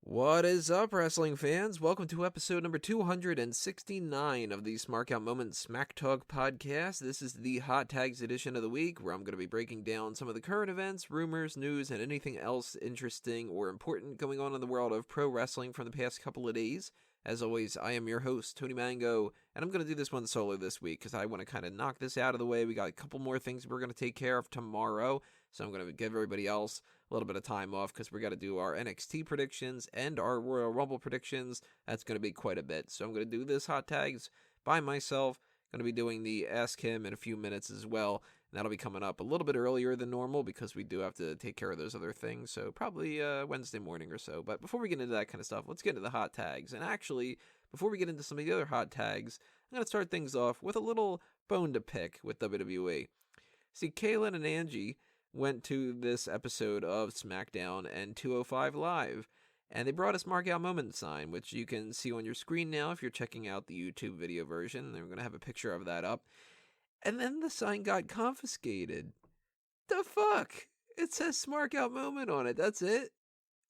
What is up, wrestling fans? Welcome to episode number 269 of the Smark Out Moment Smack Talk podcast. This is the Hot Tags edition of the week, where I'm going to be breaking down some of the current events, rumors, news, and anything else interesting or important going on in the world of pro wrestling from the past couple of days. As always, I am your host, Tony Mango, and I'm going to do this one solo this week because I want to kind of knock this out of the way. We got a couple more things we're going to take care of tomorrow, so I'm going to give everybody else a little bit of time off because we got to do our NXT predictions and our Royal Rumble predictions. That's going to be quite a bit. So I'm going to do this Hot Tags by myself. Going to be doing the Ask Him in a few minutes as well. And that'll be coming up a little bit earlier than normal because we do have to take care of those other things. So probably Wednesday morning or so. But before we get into that kind of stuff, let's get into the Hot Tags. And actually, before we get into some of the other Hot Tags, I'm going to start things off with a little bone to pick with WWE. See, Kaylin and Angie went to this episode of SmackDown and 205 Live, and they brought a Smark Out Moment sign, which you can see on your screen now if you're checking out the YouTube video version. They're going to have a picture of that up. And then the sign got confiscated. The fuck? It says Smark Out Moment on it. That's it.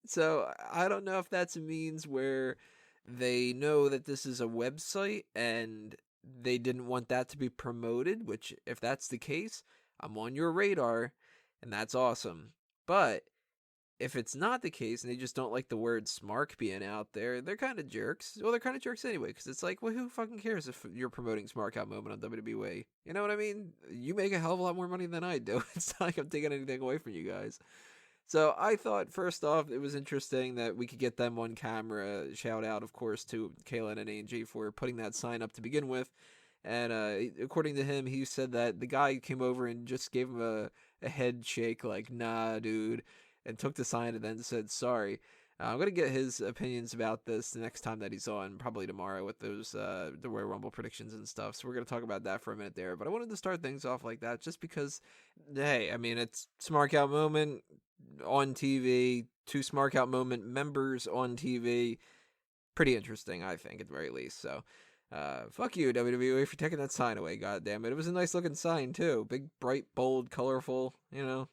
So I don't know if that's a means where they know that this is a website and they didn't want that to be promoted, which if that's the case, I'm on your radar. And that's awesome. But if it's not the case and they just don't like the word Smark being out there, they're kind of jerks. Well, they're kind of jerks anyway, because it's like, well, who fucking cares if you're promoting Smark Out Moment on WWE? You know what I mean? You make a hell of a lot more money than I do. It's not like I'm taking anything away from you guys. So I thought, first off, it was interesting that we could get them on camera. Shout out, of course, to Kaylin and Angie for putting that sign up to begin with. And according to him, he said that the guy came over and just gave him a head shake like, nah, dude, and took the sign and then said sorry. I'm going to get his opinions about this the next time that he's on, probably tomorrow with those the Royal Rumble predictions and stuff. So we're going to talk about that for a minute there. But I wanted to start things off like that just because, hey, I mean, it's Smark Out Moment on TV, two Smark Out Moment members on TV. Pretty interesting, I think, at the very least. So fuck you, WWE, for taking that sign away, goddammit. It was a nice looking sign, too. Big, bright, bold, colorful, you know.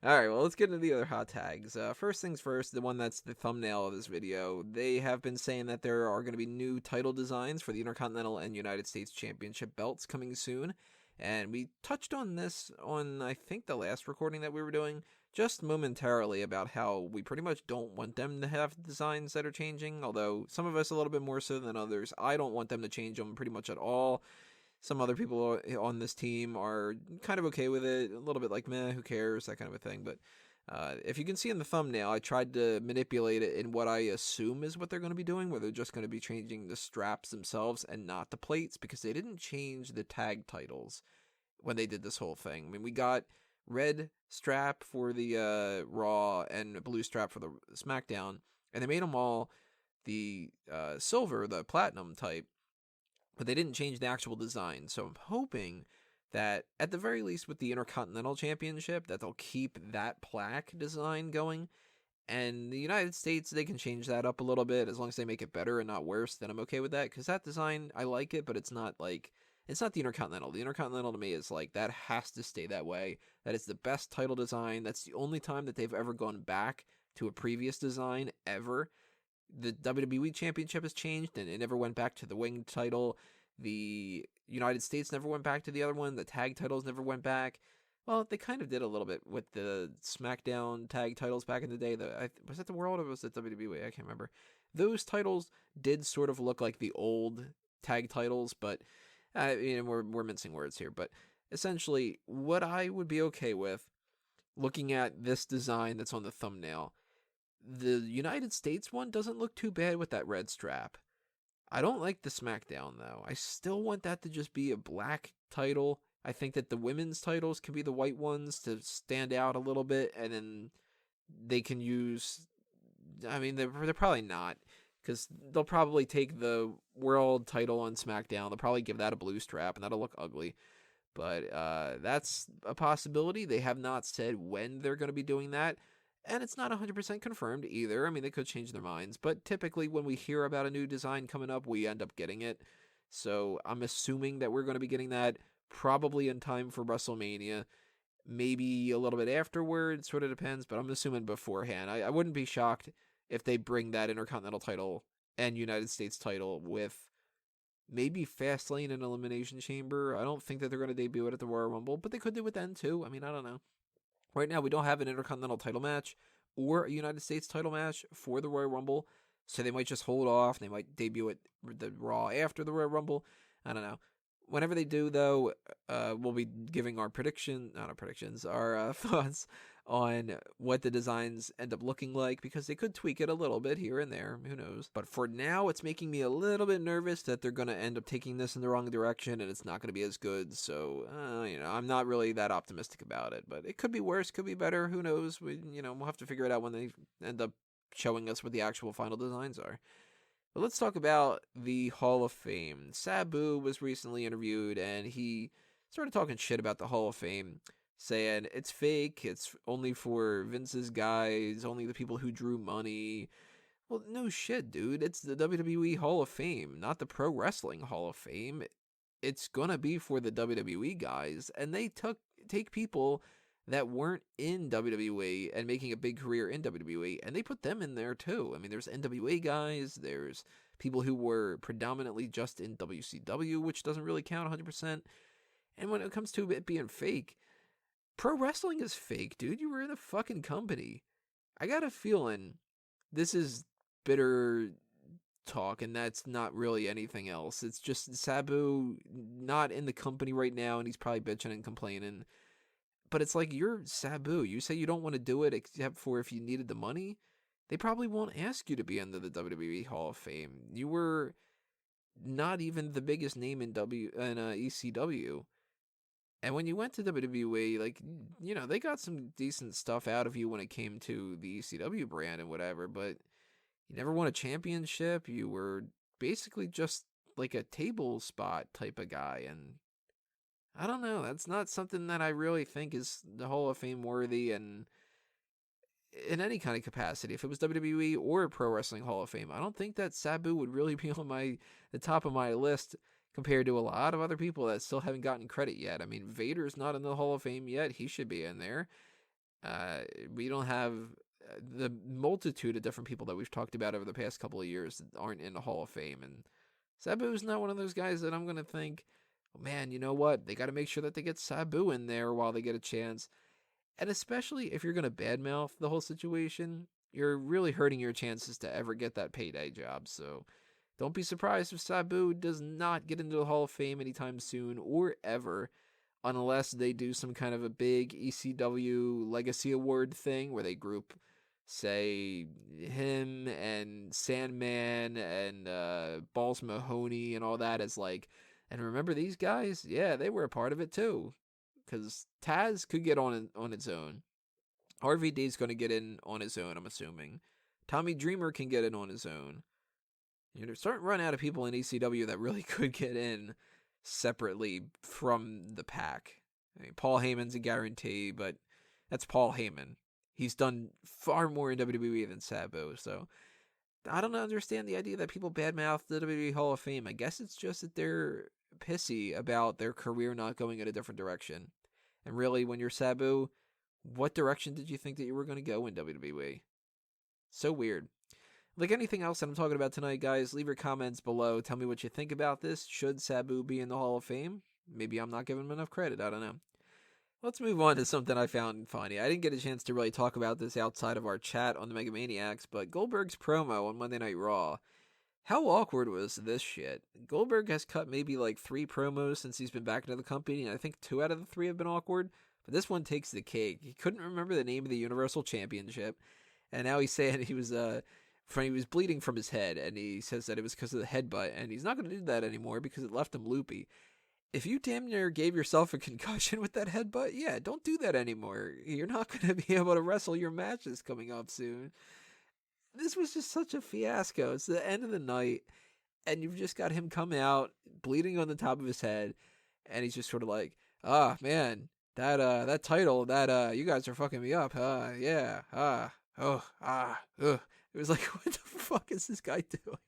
Alright, well, let's get into the other hot tags. First things first, the one that's the thumbnail of this video. They have been saying that there are going to be new title designs for the Intercontinental and United States Championship belts coming soon. And we touched on this on, I think, the last recording that we were doing, just momentarily, about how we pretty much don't want them to have designs that are changing, although some of us a little bit more so than others. I don't want them to change them pretty much at all. Some other people on this team are kind of okay with it, a little bit like, meh, who cares, that kind of a thing. But if you can see in the thumbnail, I tried to manipulate it in what I assume is what they're going to be doing, where they're just going to be changing the straps themselves and not the plates, because they didn't change the tag titles when they did this whole thing. I mean, we got red strap for the Raw and blue strap for the SmackDown, and they made them all the silver, the platinum type, but they didn't change the actual design. So I'm hoping that at the very least with the Intercontinental Championship that they'll keep that plaque design going. And the United States, they can change that up a little bit as long as they make it better and not worse. Then I'm okay with that, because that design, I like it, but it's not like, it's not the Intercontinental. The Intercontinental to me is like, that has to stay that way. That is the best title design. That's the only time that they've ever gone back to a previous design ever. The WWE Championship has changed, and it never went back to the winged title. The United States never went back to the other one. The tag titles never went back. Well, they kind of did a little bit with the SmackDown tag titles back in the day. Was it the World or was it WWE? I can't remember. Those titles did sort of look like the old tag titles, but we're mincing words here. But essentially, what I would be okay with, looking at this design that's on the thumbnail, the United States one doesn't look too bad with that red strap. I don't like the SmackDown, though. I still want that to just be a black title. I think that the women's titles can be the white ones to stand out a little bit, and then they can use, I mean, they're probably not, because they'll probably take the world title on SmackDown. They'll probably give that a blue strap, and that'll look ugly. But that's a possibility. They have not said when they're going to be doing that. And it's not 100% confirmed either. I mean, they could change their minds. But typically when we hear about a new design coming up, we end up getting it. So I'm assuming that we're going to be getting that probably in time for WrestleMania. Maybe a little bit afterwards, sort of depends. But I'm assuming beforehand. I wouldn't be shocked if they bring that Intercontinental title and United States title with maybe Fastlane and Elimination Chamber. I don't think that they're going to debut it at the Royal Rumble, but they could do it then too. I mean, I don't know. Right now, we don't have an Intercontinental title match or a United States title match for the Royal Rumble, so they might just hold off. They might debut it the Raw after the Royal Rumble. I don't know. Whenever they do, though, we'll be giving our our thoughts on what the designs end up looking like, because they could tweak it a little bit here and there. Who knows? But for now, it's making me a little bit nervous that they're going to end up taking this in the wrong direction and it's not going to be as good. So, I'm not really that optimistic about it. But it could be worse, could be better. Who knows? We'll have to figure it out when they end up showing us what the actual final designs are. But let's talk about the Hall of Fame. Sabu was recently interviewed, and he started talking shit about the Hall of Fame, saying it's fake, it's only for Vince's guys, only the people who drew money. Well, no shit, dude. It's the WWE Hall of Fame, not the Pro Wrestling Hall of Fame. It's gonna be for the WWE guys, and they take people that weren't in WWE and making a big career in WWE, and they put them in there too. I mean, there's NWA guys, there's people who were predominantly just in WCW, which doesn't really count 100%. And when it comes to it being fake, pro wrestling is fake, dude. You were in a fucking company. I got a feeling this is bitter talk, and that's not really anything else. It's just Sabu not in the company right now, and he's probably bitching and complaining. But it's like, you're Sabu. You say you don't want to do it except for if you needed the money. They probably won't ask you to be under the WWE Hall of Fame. You were not even the biggest name in ECW. And when you went to WWE, they got some decent stuff out of you when it came to the ECW brand and whatever, but you never won a championship. You were basically just like a table spot type of guy, and I don't know. That's not something that I really think is the Hall of Fame worthy, and in any kind of capacity. If it was WWE or Pro Wrestling Hall of Fame, I don't think that Sabu would really be on the top of my list compared to a lot of other people that still haven't gotten credit yet. I mean, Vader's not in the Hall of Fame yet. He should be in there. We don't have the multitude of different people that we've talked about over the past couple of years that aren't in the Hall of Fame, and Sabu's not one of those guys that I'm going to think, man, you know what? They got to make sure that they get Sabu in there while they get a chance. And especially if you're going to badmouth the whole situation, you're really hurting your chances to ever get that payday job. So don't be surprised if Sabu does not get into the Hall of Fame anytime soon or ever, unless they do some kind of a big ECW Legacy Award thing where they group, say, him and Sandman and Balls Mahoney and all that as like, and remember these guys? Yeah, they were a part of it too. Because Taz could get on its own. RVD's going to get in on his own, I'm assuming. Tommy Dreamer can get in on his own. You're starting to run out of people in ECW that really could get in separately from the pack. I mean, Paul Heyman's a guarantee, but that's Paul Heyman. He's done far more in WWE than Sabu, so I don't understand the idea that people badmouth the WWE Hall of Fame. I guess it's just that they're pissy about their career not going in a different direction. And really, when you're Sabu, what direction did you think that you were going to go in WWE? So weird. Like anything else that I'm talking about tonight, guys, leave your comments below. Tell me what you think about this. Should Sabu be in the Hall of Fame? Maybe I'm not giving him enough credit. I don't know. Let's move on to something I found funny. I didn't get a chance to really talk about this outside of our chat on the Mega Maniacs, but Goldberg's promo on Monday Night Raw. How awkward was this shit? Goldberg has cut maybe like 3 promos since he's been back into the company, and I think 2 out of the 3 have been awkward, but this one takes the cake. He couldn't remember the name of the Universal Championship, and now he's saying he was bleeding from his head, and he says that it was because of the headbutt, and he's not going to do that anymore because it left him loopy. If you damn near gave yourself a concussion with that headbutt, yeah, don't do that anymore. You're not going to be able to wrestle your matches coming up soon. This was just such a fiasco. It's the end of the night, and you've just got him come out, bleeding on the top of his head, and he's just sort of like, man, that title, you guys are fucking me up, yeah, It was like, what the fuck is this guy doing?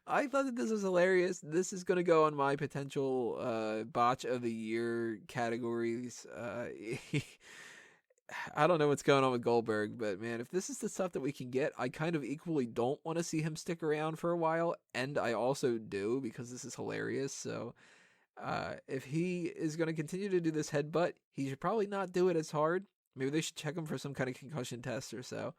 I thought that this was hilarious. This is going to go on my potential botch of the year categories. I don't know what's going on with Goldberg, but man, if this is the stuff that we can get, I kind of equally don't want to see him stick around for a while, and I also do because this is hilarious. So, if he is going to continue to do this headbutt, he should probably not do it as hard. Maybe they should check him for some kind of concussion test or so.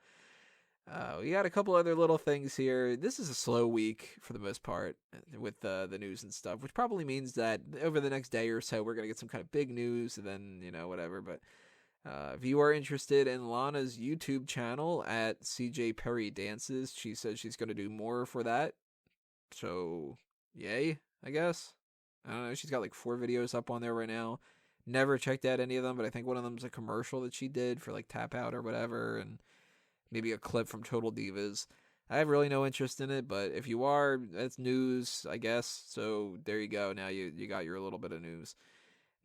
We got a couple other little things here. This is a slow week for the most part with the news and stuff, which probably means that over the next day or so, we're going to get some kind of big news and then, whatever. But if you are interested in Lana's YouTube channel at CJ Perry Dances, she says she's going to do more for that. So, yay, I guess. I don't know. She's got like 4 videos up on there right now. Never checked out any of them, but I think one of them's a commercial that she did for like Tap Out or whatever, and maybe a clip from Total Divas. I have really no interest in it, but if you are, that's news, I guess. So there you go. Now you got your little bit of news.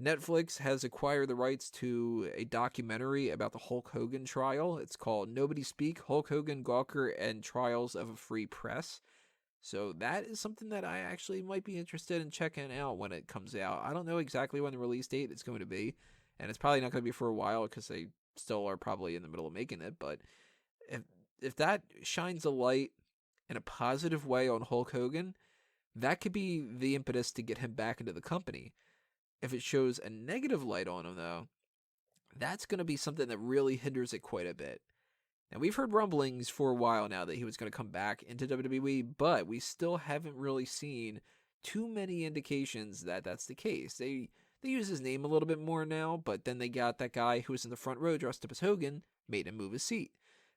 Netflix has acquired the rights to a documentary about the Hulk Hogan trial. It's called Nobody Speak, Hulk Hogan, Gawker and Trials of a Free Press. So that is something that I actually might be interested in checking out when it comes out. I don't know exactly when the release date is going to be, and it's probably not going to be for a while because they still are probably in the middle of making it, but if that shines a light in a positive way on Hulk Hogan, that could be the impetus to get him back into the company. If it shows a negative light on him, though, that's going to be something that really hinders it quite a bit. Now, we've heard rumblings for a while now that he was going to come back into WWE, but we still haven't really seen too many indications that that's the case. They use his name a little bit more now, but then they got that guy who was in the front row dressed up as Hogan, made him move his seat.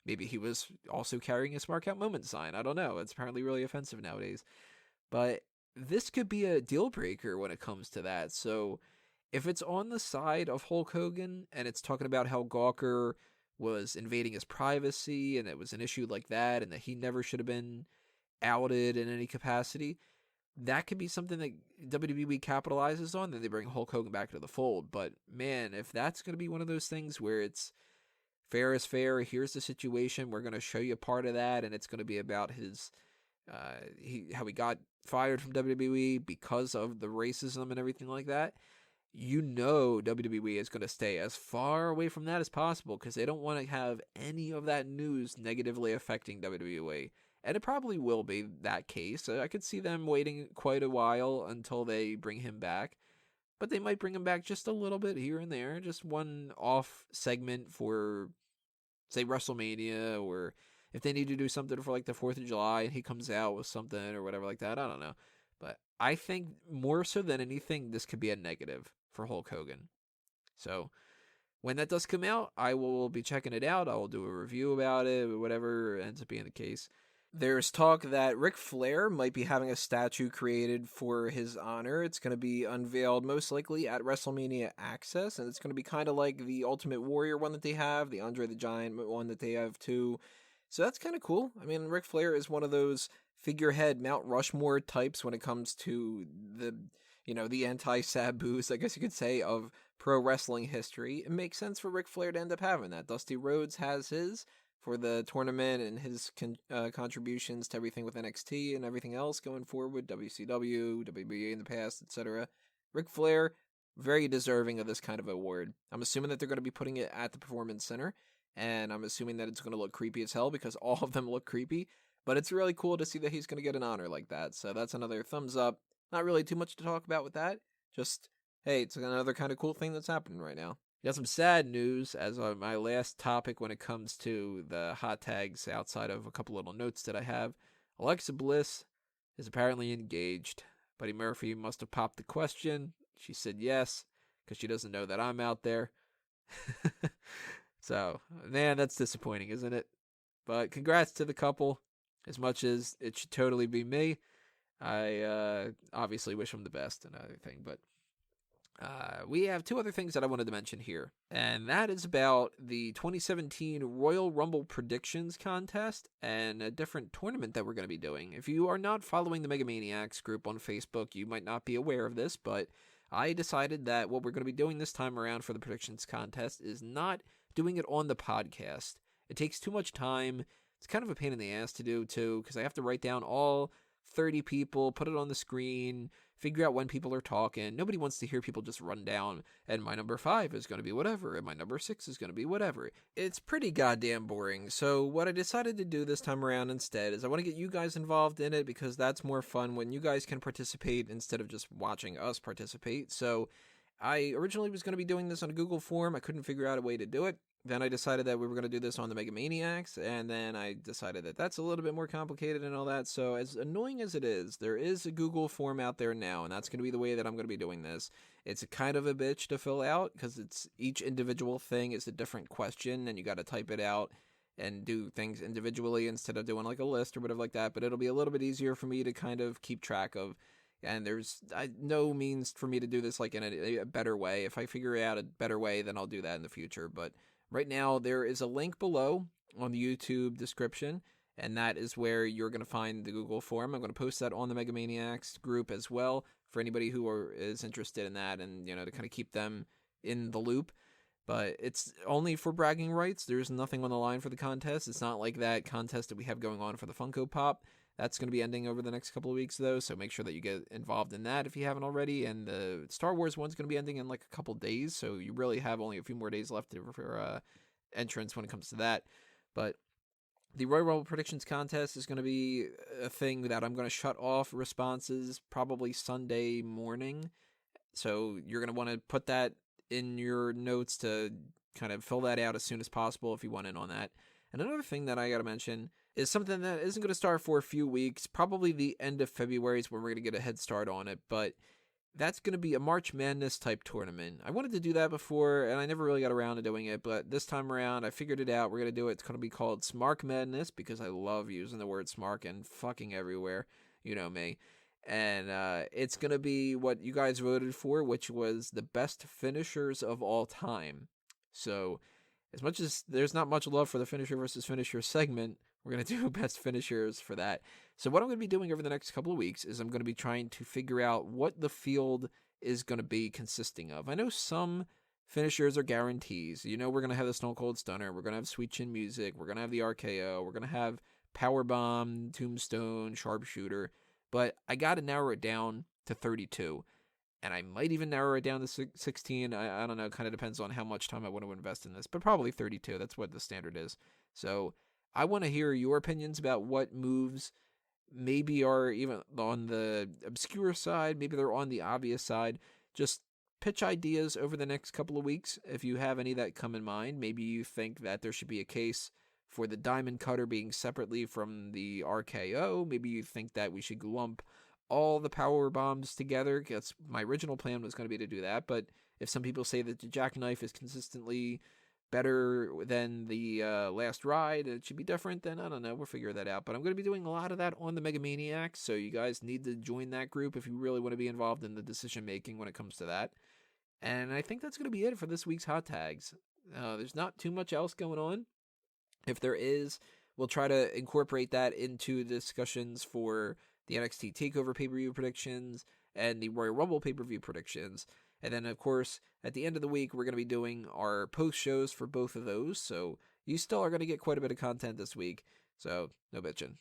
Maybe he was also carrying a Smark Out Moment sign. I don't know. It's apparently really offensive nowadays. But this could be a deal breaker when it comes to that. So if it's on the side of Hulk Hogan and it's talking about how Gawker was invading his privacy and it was an issue like that and that he never should have been outed in any capacity, that could be something that WWE capitalizes on. Then they bring Hulk Hogan back into the fold. But man, if that's going to be one of those things where it's fair is fair, here's the situation, we're going to show you part of that, and it's going to be about his how he got fired from WWE because of the racism and everything like that, WWE is going to stay as far away from that as possible because they don't want to have any of that news negatively affecting WWE. And it probably will be that case. I could see them waiting quite a while until they bring him back. But they might bring him back just a little bit here and there. Just one off segment for, say, WrestleMania, or if they need to do something for like the 4th of July and he comes out with something or whatever like that. I don't know. But I think more so than anything, this could be a negative for Hulk Hogan. So when that does come out, I will be checking it out. I will do a review about it, whatever ends up being the case. There's talk that Ric Flair might be having a statue created for his honor. It's going to be unveiled most likely at WrestleMania Axxess, and it's going to be kind of like the Ultimate Warrior one that they have, the Andre the Giant one that they have too. So that's kind of cool. I mean, Ric Flair is one of those figurehead Mount Rushmore types when it comes to the anti-Sabus, I guess you could say, of pro wrestling history. It makes sense for Ric Flair to end up having that. Dusty Rhodes has his for the tournament and his contributions to everything with NXT and everything else going forward, WCW, WBA in the past, etc. Ric Flair, very deserving of this kind of award. I'm assuming that they're going to be putting it at the Performance Center, and I'm assuming that it's going to look creepy as hell because all of them look creepy, but it's really cool to see that he's going to get an honor like that, so that's another thumbs up. Not really too much to talk about with that, just, hey, it's another kind of cool thing that's happening right now. Got some sad news as my last topic when it comes to the hot tags outside of a couple little notes that I have. Alexa Bliss is apparently engaged. Buddy Murphy must have popped the question. She said yes, because she doesn't know that I'm out there. So, man, that's disappointing, isn't it? But congrats to the couple. As much as it should totally be me, I obviously wish them the best and everything, but we have 2 other things that I wanted to mention here, and that is about the 2017 Royal Rumble Predictions Contest and a different tournament that we're going to be doing. If you are not following the Mega Maniacs group on Facebook, you might not be aware of this, but I decided that what we're going to be doing this time around for the Predictions Contest is not doing it on the podcast. It takes too much time. It's kind of a pain in the ass to do, too, because I have to write down all 30 people, put it on the screen, figure out when people are talking. Nobody wants to hear people just run down, and my number 5 is going to be whatever, and my number 6 is going to be whatever. It's pretty goddamn boring. So what I decided to do this time around instead is I want to get you guys involved in it, because that's more fun when you guys can participate instead of just watching us participate. So I originally was going to be doing this on a Google form. I couldn't figure out a way to do it. Then I decided that we were going to do this on the Mega Maniacs, and then I decided that that's a little bit more complicated and all that. So as annoying as it is, there is a Google form out there now, and that's going to be the way that I'm going to be doing this. It's a kind of a bitch to fill out, because it's each individual thing is a different question, and you got to type it out and do things individually instead of doing like a list or whatever like that. But it'll be a little bit easier for me to kind of keep track of. And there's no means for me to do this like in a better way. If I figure out a better way, then I'll do that in the future. But right now, there is a link below on the YouTube description, and that is where you're going to find the Google form. I'm going to post that on the Mega Maniacs group as well for anybody who is interested in that, and to kind of keep them in the loop. But it's only for bragging rights. There's nothing on the line for the contest. It's not like that contest that we have going on for the Funko Pop. That's going to be ending over the next couple of weeks, though, so make sure that you get involved in that if you haven't already. And the Star Wars one's going to be ending in like a couple days, so you really have only a few more days left for entrance when it comes to that. But the Royal Rumble Predictions Contest is going to be a thing that I'm going to shut off responses probably Sunday morning. So you're going to want to put that in your notes to kind of fill that out as soon as possible if you want in on that. And another thing that I got to mention is something that isn't going to start for a few weeks. Probably the end of February is when we're going to get a head start on it, but that's going to be a March Madness type tournament. I wanted to do that before, and I never really got around to doing it, but this time around, I figured it out. We're going to do it. It's going to be called Smark Madness, because I love using the word Smark and fucking everywhere. You know me. And it's going to be what you guys voted for, which was the best finishers of all time. So as much as there's not much love for the finisher versus finisher segment, we're going to do best finishers for that. So what I'm going to be doing over the next couple of weeks is I'm going to be trying to figure out what the field is going to be consisting of. I know some finishers are guarantees. We're going to have the Stone Cold Stunner. We're going to have Sweet Chin Music. We're going to have the RKO. We're going to have Powerbomb, Tombstone, Sharpshooter. But I got to narrow it down to 32. And I might even narrow it down to 16. I don't know. Kind of depends on how much time I want to invest in this. But probably 32. That's what the standard is. So I want to hear your opinions about what moves maybe are even on the obscure side. Maybe they're on the obvious side. Just pitch ideas over the next couple of weeks. If you have any that come in mind, maybe you think that there should be a case for the Diamond Cutter being separately from the RKO. Maybe you think that we should lump all the power bombs together. Because my original plan was going to be to do that. But if some people say that the Jackknife is consistently better than the last ride, it should be different, then I don't know, we'll figure that out. But I'm going to be doing a lot of that on the Mega Maniacs, so you guys need to join that group if you really want to be involved in the decision making when it comes to that. And I think that's going to be it for this week's Hot Tags. There's not too much else going on. If there is, we'll try to incorporate that into discussions for the NXT TakeOver pay-per-view predictions and the Royal Rumble pay-per-view predictions. And then, of course, at the end of the week, we're going to be doing our post shows for both of those. So you still are going to get quite a bit of content this week. So no bitching.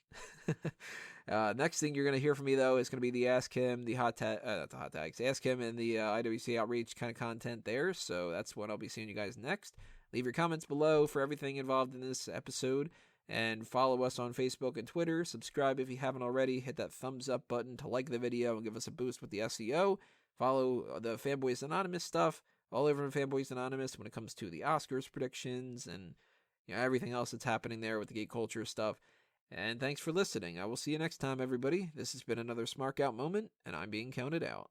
Next thing you're going to hear from me, though, is going to be the Ask Him, the not the Hot Tags, Ask Him and the IWC Outreach kind of content there. So that's what I'll be seeing you guys next. Leave your comments below for everything involved in this episode. And follow us on Facebook and Twitter. Subscribe if you haven't already. Hit that thumbs up button to like the video and give us a boost with the SEO. Follow the Fanboys Anonymous stuff all over in Fanboys Anonymous when it comes to the Oscars predictions and everything else that's happening there with the gay culture stuff. And thanks for listening. I will see you next time, everybody. This has been another Smark Out Moment, and I'm being counted out.